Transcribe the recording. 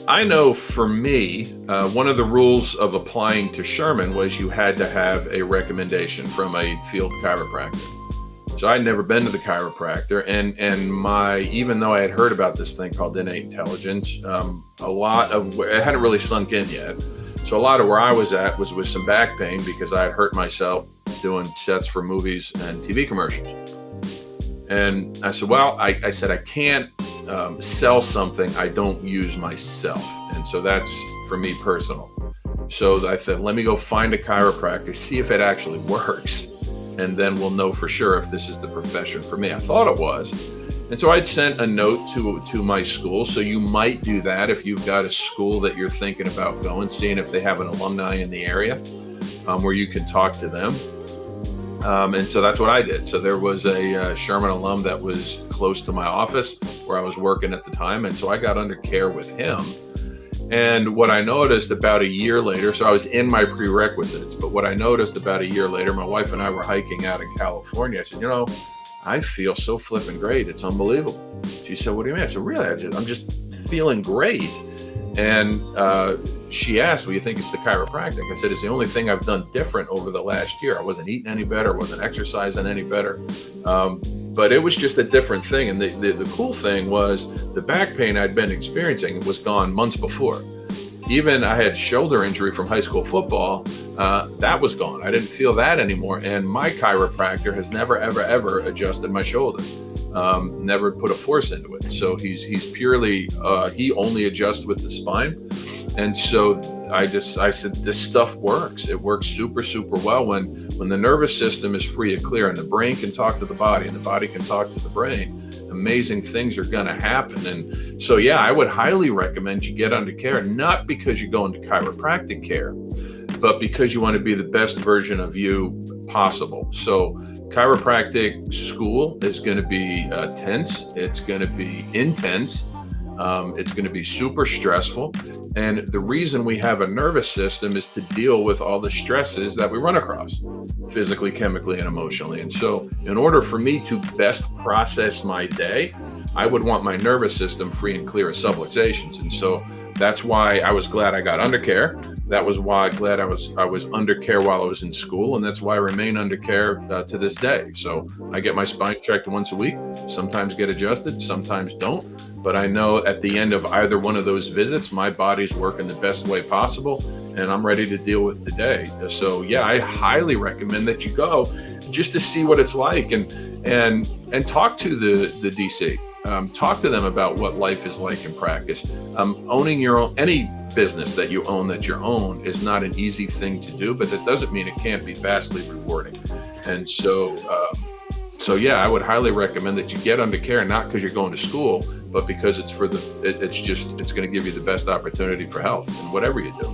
I know for me, one of the rules of applying to Sherman was you had to have a recommendation from a field chiropractor. So I'd never been to the chiropractor, and my even though I had heard about this thing called innate intelligence, a lot of it hadn't really sunk in yet. So a lot of where I was at was with some back pain because I had hurt myself doing sets for movies and TV commercials. And I said, well, I said I can't sell something I don't use myself, and so that's for me personal. So I said, let me go find a chiropractor, see if it actually works, and then we'll know for sure if this is the profession for me. I thought it was. And so I'd sent a note to my school. So you might do that if you've got a school that you're thinking about going, seeing if they have an alumni in the area where you can talk to them. And so that's what I did. So there was a Sherman alum that was close to my office where I was working at the time. And so I got under care with him. And what I noticed about a year later, so I was in my prerequisites, but what I noticed about a year later, my wife and I were hiking out in California. I said, I feel so flipping great. It's unbelievable. She said, what do you mean? I said, really? I'm just feeling great. And she asked, well, you think it's the chiropractic? I said, it's the only thing I've done different over the last year. I wasn't eating any better, wasn't exercising any better. But it was just a different thing. And the cool thing was the back pain I'd been experiencing was gone months before. Even I had shoulder injury from high school football. That was gone. I didn't feel that anymore. And my chiropractor has never, ever, ever adjusted my shoulder. Never put a force into it. So he's purely, he only adjusts with the spine. And so I said, this stuff works. It works super, super well when the nervous system is free and clear and the brain can talk to the body and the body can talk to the brain. Amazing things are going to happen. And so, yeah, I would highly recommend you get under care, not because you're going to chiropractic care, but because you want to be the best version of you possible. So chiropractic school is going to be tense. It's going to be intense. It's going to be super stressful. And the reason we have a nervous system is to deal with all the stresses that we run across physically, chemically, and emotionally. And so in order for me to best process my day, I would want my nervous system free and clear of subluxations. And so that's why I was glad I got under care. That was why glad I was under care while I was in school. And that's why I remain under care to this day. So I get my spine checked once a week, sometimes get adjusted, sometimes don't. But I know at the end of either one of those visits, my body's working the best way possible and I'm ready to deal with the day. So yeah, I highly recommend that you go just to see what it's like and talk to the DC. Talk to them about what life is like in practice. Owning your own, any business that you own that your own is not an easy thing to do, but that doesn't mean it can't be vastly rewarding. And so yeah, I would highly recommend that you get under care, not because you're going to school, but because it's going to give you the best opportunity for health in whatever you do.